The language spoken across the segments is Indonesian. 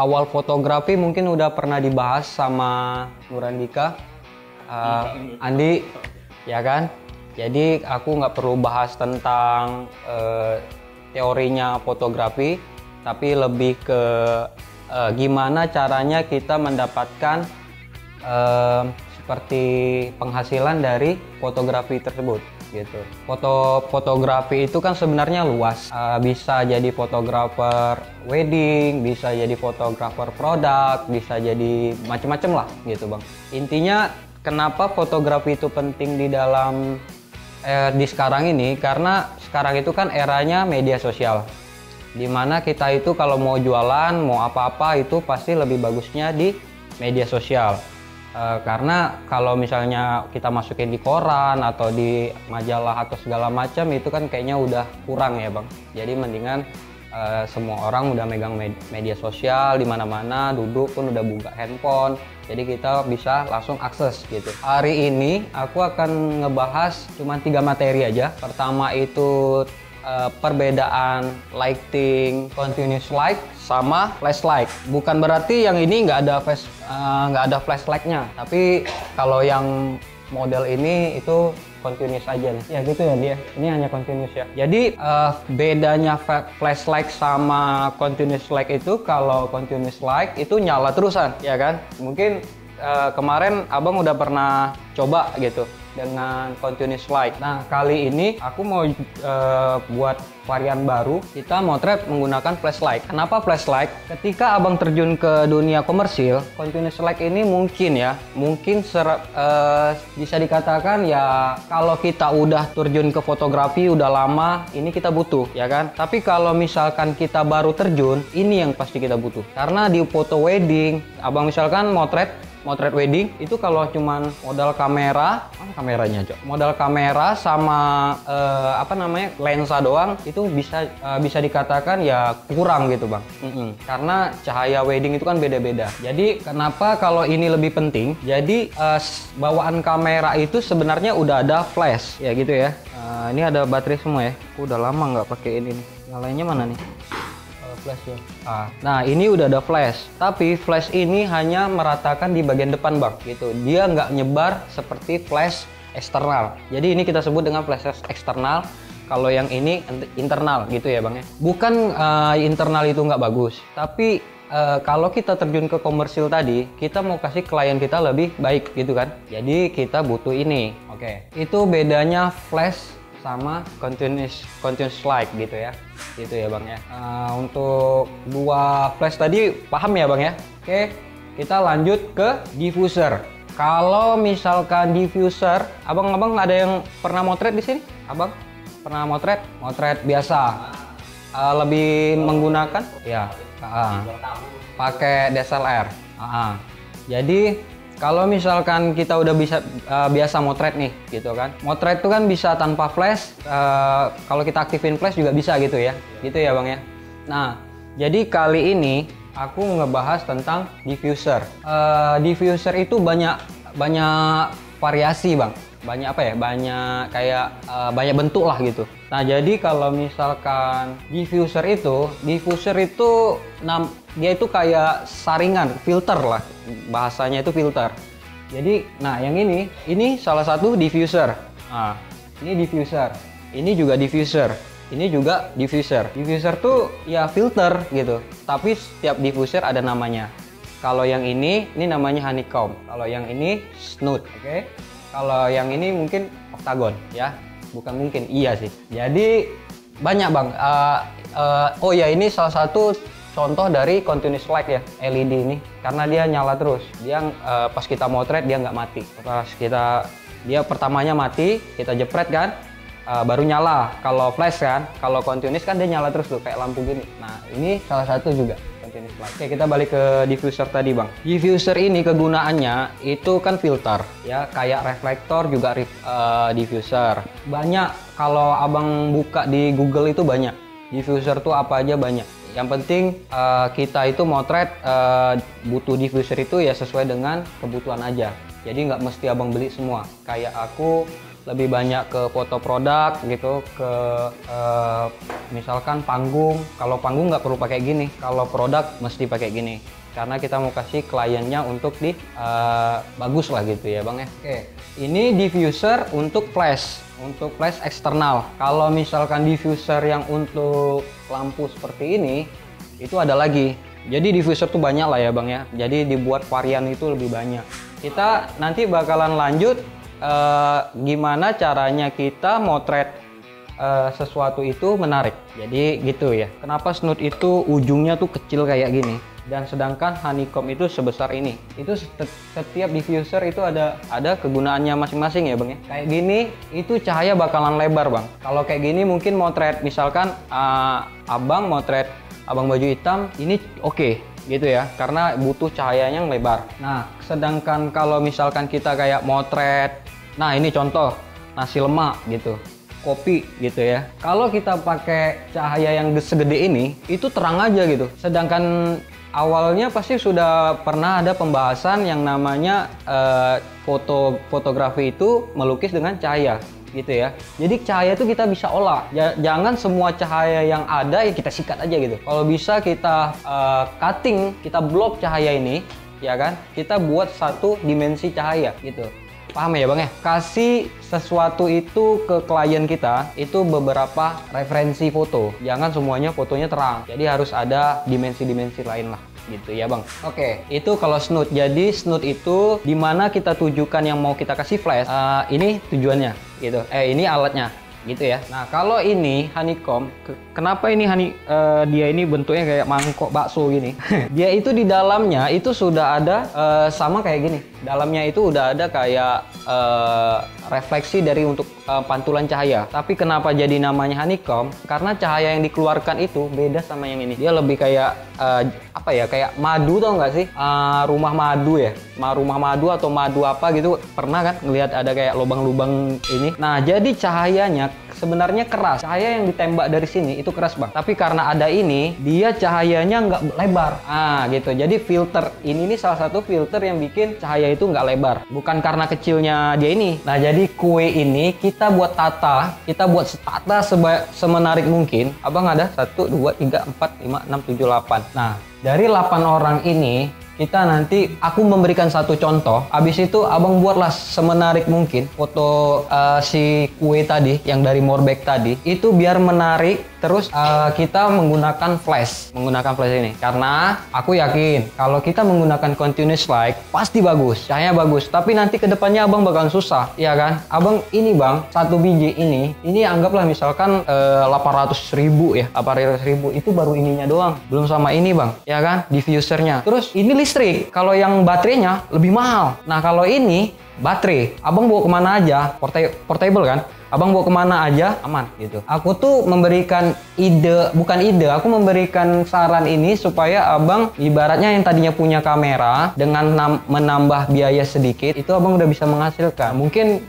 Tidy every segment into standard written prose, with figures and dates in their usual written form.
awal fotografi mungkin udah pernah dibahas sama Nurandika, Andi, ya kan? Jadi aku nggak perlu bahas tentang teorinya fotografi, tapi lebih ke gimana caranya kita mendapatkan seperti penghasilan dari fotografi tersebut gitu. Fotografi itu kan sebenarnya luas, bisa jadi fotografer wedding, bisa jadi fotografer produk, bisa jadi macam-macam lah gitu bang. Intinya kenapa fotografi itu penting di sekarang ini, karena sekarang itu kan eranya media sosial, dimana kita itu kalau mau jualan, mau apa-apa itu pasti lebih bagusnya di media sosial. Karena kalau misalnya kita masukin di koran atau di majalah atau segala macam itu kan kayaknya udah kurang ya bang. Jadi mendingan semua orang udah megang media sosial di mana-mana, duduk pun udah buka handphone, jadi kita bisa langsung akses gitu. Hari ini aku akan ngebahas cuma 3 materi aja. Pertama itu perbedaan lighting, continuous light sama flashlight. Bukan berarti yang ini nggak ada flashlightnya, tapi kalau yang model ini itu continuous aja nih. Ya gitu ya dia. Ini hanya continuous ya. Jadi bedanya flashlight sama continuous light itu, kalau continuous light itu nyala terusan, ya kan? Mungkin kemarin abang udah pernah coba gitu dengan continuous light. Nah kali ini aku mau buat varian baru, kita motret menggunakan flashlight. Kenapa flashlight? Ketika abang terjun ke dunia komersil, continuous light ini mungkin bisa dikatakan ya, kalau kita udah terjun ke fotografi udah lama, ini kita butuh ya kan. Tapi kalau misalkan kita baru terjun, ini yang pasti kita butuh, karena di foto wedding, abang misalkan motret wedding itu kalau cuman modal kamera, kameranya aja, modal kamera sama lensa doang, itu bisa dikatakan ya kurang gitu bang. Karena cahaya wedding itu kan beda-beda. Jadi kenapa kalau ini lebih penting? Jadi bawaan kamera itu sebenarnya udah ada flash ya gitu ya. Ini ada baterai semua ya. Aku udah lama nggak pakai ini nih. Yang lainnya mana nih? Flash ya. Nah ini udah ada flash, tapi flash ini hanya meratakan di bagian depan bang gitu, dia nggak nyebar seperti flash eksternal. Jadi ini kita sebut dengan flash eksternal. Kalau yang ini internal gitu ya bang ya. Bukan internal itu nggak bagus, tapi kalau kita terjun ke komersil tadi, kita mau kasih klien kita lebih baik gitu kan, jadi kita butuh ini. Oke. Itu bedanya flash sama continuous light gitu ya bang ya. Untuk dua flash tadi paham ya bang ya. Oke, kita lanjut ke diffuser. Kalau misalkan diffuser, abang ada yang pernah motret di sini? Abang pernah motret biasa, lebih menggunakan ya pakai DSLR. Jadi kalau misalkan kita udah biasa motret nih gitu kan, motret itu kan bisa tanpa flash, kalau kita aktifin flash juga bisa gitu ya bang ya. Nah jadi kali ini aku ngebahas tentang diffuser. Diffuser itu banyak variasi bang, banyak bentuk lah gitu. Nah jadi kalau misalkan diffuser itu dia itu kayak saringan, filter lah bahasanya, itu filter. Jadi nah yang ini salah satu diffuser. Nah ini diffuser, ini juga diffuser, ini juga diffuser. Diffuser tuh ya filter gitu, tapi setiap diffuser ada namanya. Kalau yang ini namanya honeycomb, kalau yang ini snoot. Oke. Kalau yang ini mungkin octagon ya, bukan mungkin, iya sih. Jadi banyak bang. Oh ya, ini salah satu contoh dari continuous light ya, LED ini, karena dia nyala terus. Dia pas kita motret dia nggak mati. Dia pertamanya mati, kita jepret kan, baru nyala. Kalau flash kan, kalau continuous kan dia nyala terus tuh kayak lampu gini. Nah ini salah satu juga continuous light. Oke, kita balik ke diffuser tadi bang. Diffuser ini kegunaannya itu kan filter ya, kayak reflektor juga diffuser. Banyak, kalau abang buka di Google itu banyak. Diffuser tuh apa aja banyak. Yang penting kita itu motret butuh diffuser itu ya sesuai dengan kebutuhan aja. Jadi nggak mesti abang beli semua. Kayak aku lebih banyak ke foto produk gitu, ke misalkan panggung. Kalau panggung nggak perlu pakai gini, kalau produk mesti pakai gini. Karena kita mau kasih kliennya untuk di bagus lah gitu ya bang ya. Oke, ini diffuser untuk flash eksternal. Kalau misalkan diffuser yang untuk lampu seperti ini, itu ada lagi. Jadi diffuser tuh banyak lah ya bang ya. Jadi dibuat varian itu lebih banyak. Kita nanti bakalan lanjut gimana caranya kita motret sesuatu itu menarik. Jadi gitu ya. Kenapa snoot itu ujungnya tuh kecil kayak gini? Dan sedangkan honeycomb itu sebesar ini. Itu setiap diffuser itu ada kegunaannya masing-masing ya bang ya. Kayak gini itu cahaya bakalan lebar bang. Kalau kayak gini mungkin motret misalkan abang motret abang baju hitam ini oke gitu ya, karena butuh cahayanya yang lebar. Nah sedangkan kalau misalkan kita kayak motret, nah ini contoh nasi lemak gitu, kopi gitu ya, kalau kita pakai cahaya yang segede ini itu terang aja gitu. Sedangkan awalnya pasti sudah pernah ada pembahasan yang namanya fotografi itu melukis dengan cahaya gitu ya. Jadi cahaya itu kita bisa olah. Jangan semua cahaya yang ada ya kita sikat aja gitu. Kalau bisa kita cutting, kita blok cahaya ini, ya kan? Kita buat satu dimensi cahaya gitu. Paham ya bang ya? Kasih sesuatu itu ke klien kita itu beberapa referensi foto. Jangan semuanya fotonya terang. Jadi harus ada dimensi-dimensi lain lah. Gitu ya bang. Oke, itu kalau snoot. Jadi snoot itu dimana kita tujukan yang mau kita kasih flash. Ini tujuannya gitu. Ini alatnya gitu ya. Nah kalau ini honeycomb, kenapa ini dia ini bentuknya kayak mangkok bakso gini? Dia itu di dalamnya itu sudah ada sama kayak gini. Dalamnya itu udah ada kayak refleksi dari untuk pantulan cahaya. Tapi kenapa jadi namanya honeycomb? Karena cahaya yang dikeluarkan itu beda sama yang ini. Dia lebih kayak apa ya? Kayak madu, tau nggak sih? Rumah madu ya? Rumah madu atau madu apa gitu? Pernah kan ngelihat ada kayak lubang-lubang ini? Nah jadi cahayanya sebenarnya keras. Cahaya yang ditembak dari sini itu keras bang. Tapi karena ada ini, dia cahayanya nggak lebar. Gitu. Jadi filter ini salah satu filter yang bikin cahaya itu nggak lebar. Bukan karena kecilnya dia ini. Nah jadi kue ini kita buat tata, semenarik mungkin. Abang ada 1, 2, 3, 4, 5, 6, 7, 8. Nah dari 8 orang ini kita nanti aku memberikan satu contoh, habis itu abang buatlah semenarik mungkin foto si kue tadi yang dari Morbek tadi itu biar menarik. Terus kita menggunakan flash ini karena aku yakin kalau kita menggunakan continuous light pasti bagus, cahaya bagus. Tapi nanti kedepannya abang bakalan susah, ya kan? Abang ini bang, satu biji ini anggaplah misalkan 800.000 ya, 800.000 itu baru ininya doang, belum sama ini bang, ya kan? Diffusernya. Terus ini listrik, kalau yang baterainya lebih mahal. Nah kalau ini baterai, abang bawa kemana aja, portable kan? Abang bawa kemana aja aman gitu. Aku tuh memberikan aku memberikan saran ini supaya abang ibaratnya yang tadinya punya kamera dengan menambah biaya sedikit itu abang udah bisa menghasilkan. Mungkin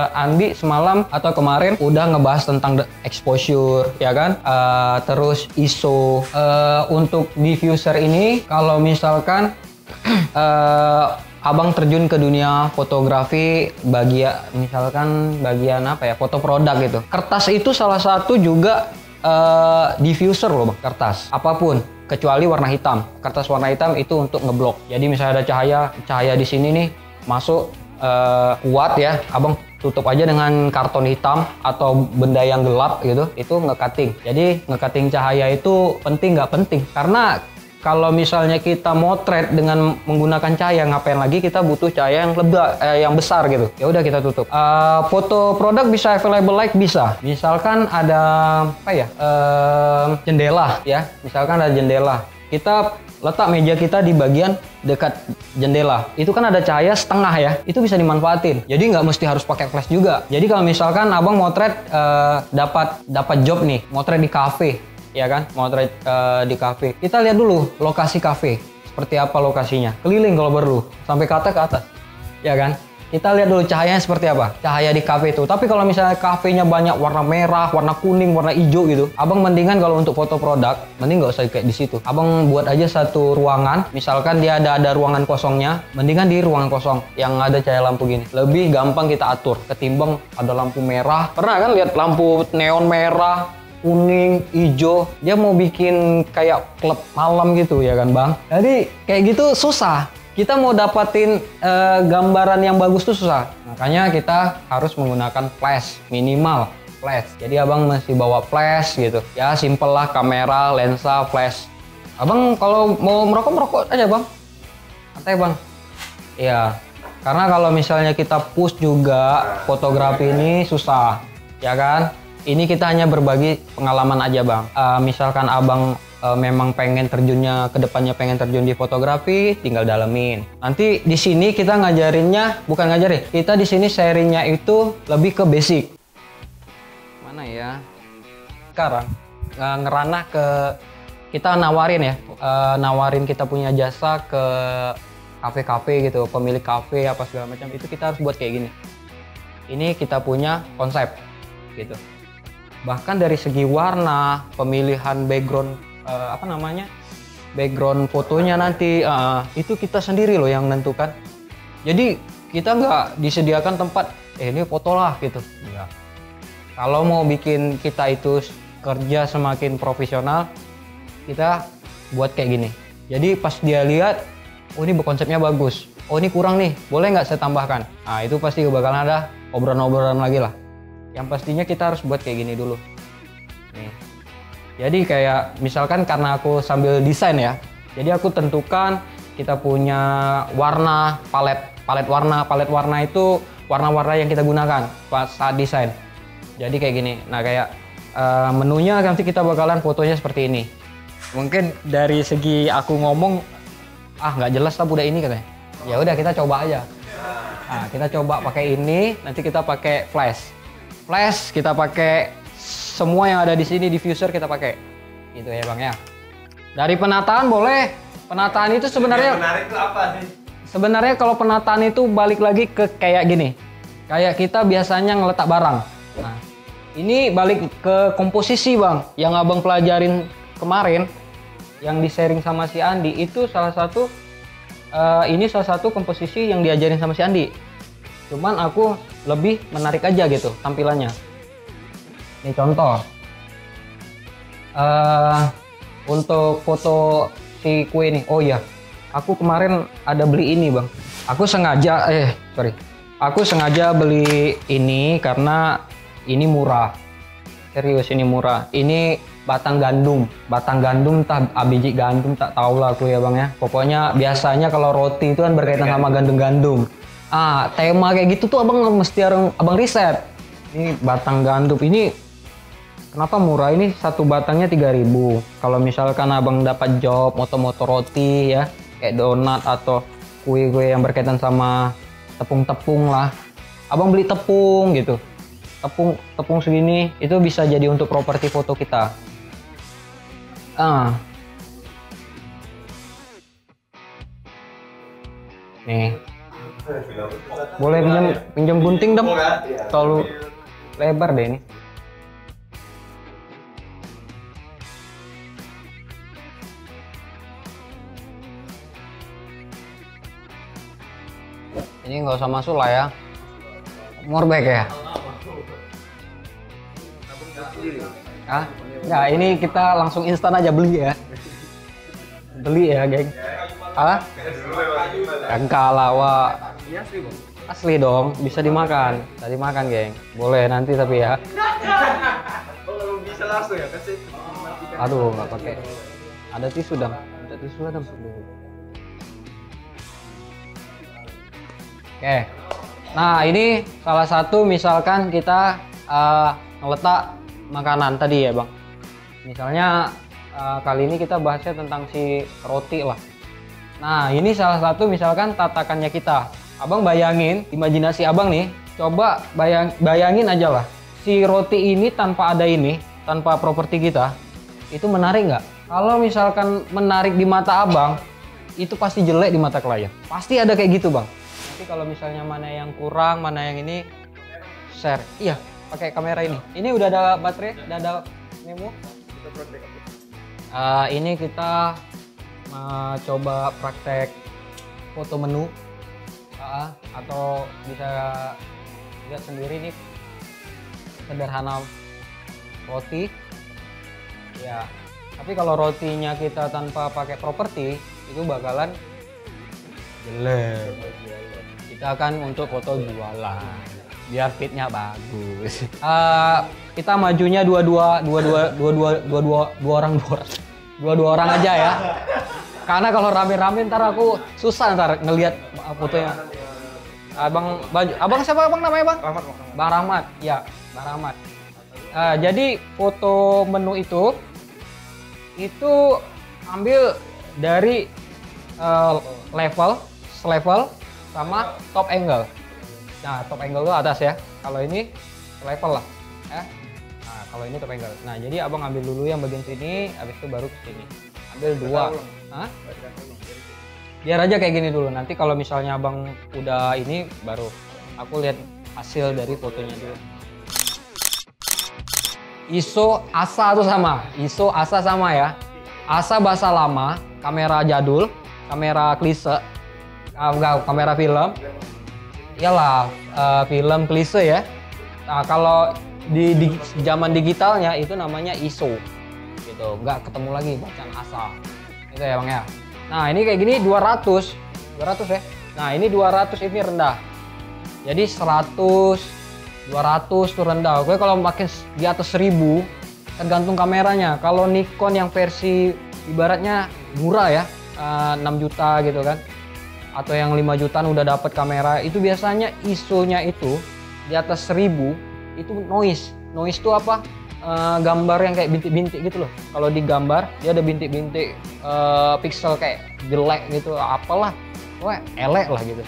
Andi semalam atau kemarin udah ngebahas tentang exposure ya kan, terus ISO. Untuk diffuser ini kalau misalkan abang terjun ke dunia fotografi misalkan bagian apa ya, foto produk gitu. Kertas itu salah satu juga diffuser loh bang, kertas. Apapun kecuali warna hitam. Kertas warna hitam itu untuk ngeblok. Jadi misalnya ada cahaya di sini nih masuk kuat ya, abang tutup aja dengan karton hitam atau benda yang gelap gitu, itu nge-cutting. Jadi nge-cutting cahaya itu penting nggak penting? Karena kalau misalnya kita motret dengan menggunakan cahaya, ngapain lagi kita butuh cahaya yang besar gitu. Ya udah kita tutup. Foto produk bisa available light bisa. Misalkan ada jendela ya. Misalkan ada jendela. Kita letak meja kita di bagian dekat jendela. Itu kan ada cahaya setengah ya. Itu bisa dimanfaatin. Jadi nggak mesti harus pakai flash juga. Jadi kalau misalkan abang motret dapat job nih, motret di cafe. Ya kan, motret di kafe. Kita lihat dulu lokasi kafe, seperti apa lokasinya. Keliling kalau perlu, sampai ke atas, ya kan. Kita lihat dulu cahayanya seperti apa. Cahaya di kafe itu. Tapi kalau misalnya kafenya banyak warna merah, warna kuning, warna hijau gitu. Abang mendingan kalau untuk foto produk, mending nggak usah kayak di situ. Abang buat aja satu ruangan. Misalkan dia ada ruangan kosongnya, mendingan di ruangan kosong yang ada cahaya lampu gini. Lebih gampang kita atur ketimbang ada lampu merah. Pernah kan lihat lampu neon merah, kuning, hijau, dia mau bikin kayak klub malam gitu ya kan bang. Jadi kayak gitu susah. Kita mau dapatin gambaran yang bagus tuh susah. Makanya kita harus menggunakan flash, minimal flash. Jadi abang masih bawa flash gitu. Ya simple lah, kamera, lensa, flash. Abang kalau mau merokok aja bang. Santai bang. Iya. Karena kalau misalnya kita push juga fotografi ini susah, ya kan? Ini kita hanya berbagi pengalaman aja bang. Misalkan abang memang pengen terjunnya ke depannya, pengen terjun di fotografi, tinggal dalemin. Nanti di sini kita ngajarinnya, bukan ngajarin, kita di sini sharingnya itu lebih ke basic. Mana ya? Sekarang ngeranah ke kita nawarin ya, nawarin kita punya jasa ke kafe-kafe gitu, pemilik kafe apa segala macam, itu kita harus buat kayak gini. Ini kita punya konsep gitu. Bahkan dari segi warna, pemilihan background background fotonya nanti itu kita sendiri loh yang menentukan. Jadi kita nggak disediakan tempat ini foto lah gitu. Ya. Kalau mau bikin kita itu kerja semakin profesional, kita buat kayak gini. Jadi pas dia lihat, oh ini konsepnya bagus, oh ini kurang nih, boleh nggak saya tambahkan. Nah itu pasti bakalan ada obrolan-obrolan lagi lah. Yang pastinya kita harus buat kayak gini dulu nih. Jadi kayak misalkan karena aku sambil desain ya, jadi aku tentukan kita punya warna, palet warna itu warna-warna yang kita gunakan saat desain. Jadi kayak gini. Nah kayak menunya nanti kita bakalan fotonya seperti ini. Mungkin dari segi aku ngomong, nggak jelas lah udah ini katanya. Ya udah kita coba aja. Nah kita coba pakai ini, nanti kita pakai flash. Flash kita pakai semua yang ada di sini, diffuser kita pakai gitu ya bang ya. Dari penataan boleh. Penataan itu sebenarnya menarik itu apa nih? Sebenarnya kalau penataan itu balik lagi ke kayak gini, kayak kita biasanya ngeletak barang. Nah ini balik ke komposisi bang, yang abang pelajarin kemarin yang di sharing sama si Andi itu salah satu ini salah satu komposisi yang diajarin sama si Andi. Cuman aku lebih menarik aja gitu tampilannya. Ini contoh, untuk foto si kue nih. Oh iya, aku kemarin ada beli ini bang. Aku sengaja, aku sengaja beli ini karena ini murah. Serius ini murah. Ini batang gandum tak biji gandum tak tahu lah aku ya bang ya. Pokoknya biasanya kalau roti itu kan berkaitan sama gandum-gandum. Tema kayak gitu tuh abang mesti abang riset. Ini batang gandum ini. Kenapa murah ini? Satu batangnya 3.000. Kalau misalkan abang dapat job moto-moto roti ya, kayak donat atau kue-kue yang berkaitan sama tepung-tepung lah, abang beli tepung gitu. Tepung segini itu bisa jadi untuk properti foto kita. Nih. Boleh pinjam gunting dong. Terlalu lebar deh ini. Ini nggak usah masuk lah ya. Morbek ya. Nah ini kita langsung instan aja beli ya. Beli ya geng. Enggak lah wah. Asli dong, bisa dimakan. Bisa dimakan geng. Boleh nanti tapi ya. Bisa langsung ya kasih. Aduh nggak pakai. Ada tisu dong. Ada tisu lah dong. Oke, nah ini salah satu misalkan kita ngeletak makanan tadi ya bang. Misalnya kali ini kita bahasnya tentang si roti lah. Nah ini salah satu misalkan tatakannya kita. Abang bayangin, imajinasi abang nih, coba bayangin aja lah. Si roti ini tanpa ada ini, tanpa properti kita, itu menarik nggak? Kalau misalkan menarik di mata abang, itu pasti jelek di mata klien. Pasti ada kayak gitu bang. Tapi kalau misalnya mana yang kurang, mana yang ini, share. Iya, pakai kamera ini. Ini udah ada baterai, udah ada memo. Ini kita coba praktek foto menu, atau bisa lihat sendiri nih, sederhana roti. Ya, tapi kalau rotinya kita tanpa pakai properti itu bakalan jelek. Kita akan untuk foto jualan biar fitnya bagus. Kita majunya dua orang aja ya. Karena kalau rame-rame ntar aku susah ntar ngelihat fotonya. Abang siapa abang namanya bang? Rahmat. Bang Rahmat, ya Bang Rahmat. Jadi foto menu itu ambil dari level sama top angle. Nah, top angle itu atas ya. Kalau ini level lah, ya. Nah, kalau ini top angle. Nah, jadi abang ambil dulu yang bagian sini, habis itu baru ke sini. Ambil dua. Hah? Biar aja kayak gini dulu. Nanti kalau misalnya abang udah ini, baru aku lihat hasil dari fotonya dulu. ISO ASA tuh sama. ISO ASA sama ya. ASA bahasa lama, kamera jadul, kamera klise, kamera film. Iyalah, film klise ya. Nah, kalau di zaman digitalnya itu namanya ISO. Gitu, nggak ketemu lagi bacaan ASA. Itu ya Bang ya. Nah, ini kayak gini 200 ya. Nah, ini 200 ini rendah. Jadi 100, 200 tuh rendah. Oke, kalau makin di atas 1000 tergantung kameranya. Kalau Nikon yang versi ibaratnya murah ya, 6 juta gitu kan. Atau yang 5 jutaan udah dapat kamera, itu biasanya ISO-nya itu di atas 1000 itu noise. Noise itu apa? Gambar yang kayak bintik-bintik gitu loh. Kalau digambar dia ada bintik-bintik pixel kayak jelek gitu, apalah. Wah, elek lah gitu.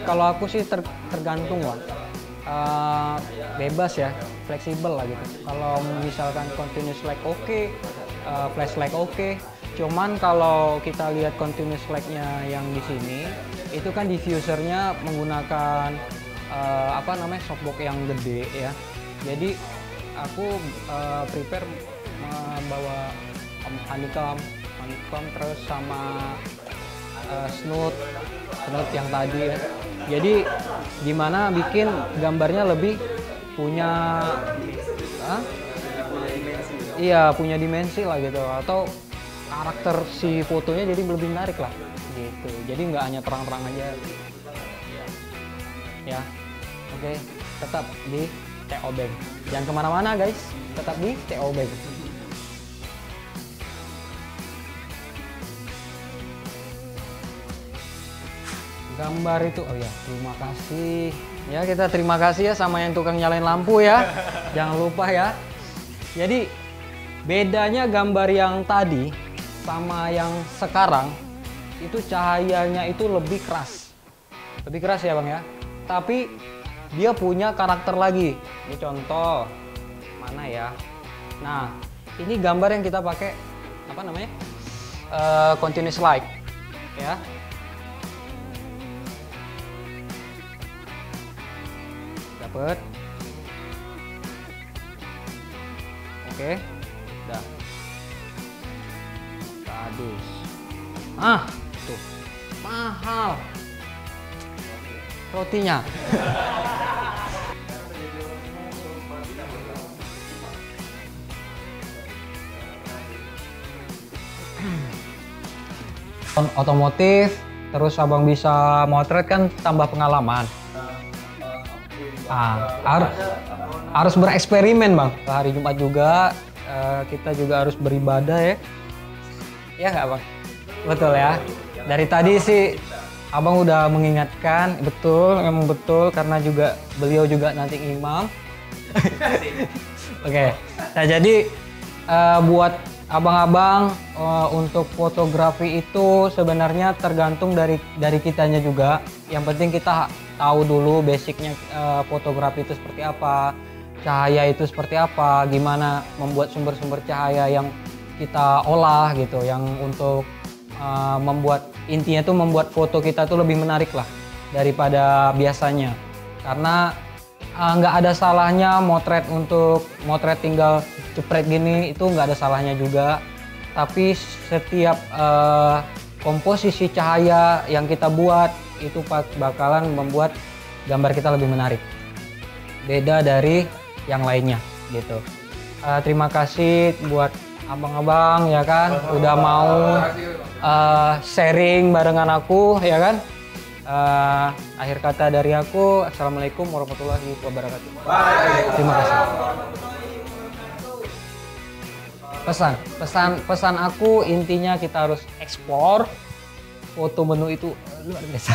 Kalau aku sih tergantung lah, bebas ya, fleksibel lah gitu. Kalau misalkan continuous light oke, flash light oke. Cuman kalau kita lihat continuous light-nya yang di sini, itu kan diffusernya menggunakan softbox yang gede ya. Jadi aku prepare membawa honeycomb terus sama snoot yang tadi ya. Jadi gimana bikin gambarnya lebih punya punya dimensi lah gitu, atau karakter si fotonya jadi lebih menarik lah gitu. Jadi nggak hanya terang-terang aja ya. Oke, tetap di TO Bank, jangan kemana-mana guys, tetap di TO Bank. Gambar itu, oh ya, terima kasih ya, kita terima kasih ya sama yang tukang nyalain lampu ya. Jangan lupa ya. Jadi bedanya gambar yang tadi sama yang sekarang itu cahayanya itu lebih keras ya Bang ya, tapi dia punya karakter lagi. Ini contoh mana ya. Nah, ini gambar yang kita pakai apa namanya, continuous light ya. Dapat. Oke, udah. Bagus. Tuh. Mahal rotinya. Otomotif, terus abang bisa motret kan, tambah pengalaman. Harus bereksperimen Bang. Hari Jumat juga kita juga harus beribadah ya. Ya nggak Bang? Betul ya. Dari tadi sih Abang udah mengingatkan, betul, memang betul karena juga beliau juga nanti imam. Oke. Nah, jadi buat abang-abang untuk fotografi itu sebenarnya tergantung dari kitanya juga. Yang penting kita tahu dulu basicnya fotografi itu seperti apa, cahaya itu seperti apa, gimana membuat sumber-sumber cahaya yang kita olah gitu, yang untuk membuat intinya tuh membuat foto kita tuh lebih menarik lah daripada biasanya. Karena nggak ada salahnya motret tinggal cepret gini, itu nggak ada salahnya juga. Tapi setiap komposisi cahaya yang kita buat itu bakalan membuat gambar kita lebih menarik, beda dari yang lainnya gitu. Terima kasih buat abang-abang ya kan, udah mau sharing barengan aku ya kan. Akhir kata dari aku, assalamualaikum warahmatullahi wabarakatuh. Terima kasih. Pesan aku intinya kita harus ekspor foto menu itu luar biasa.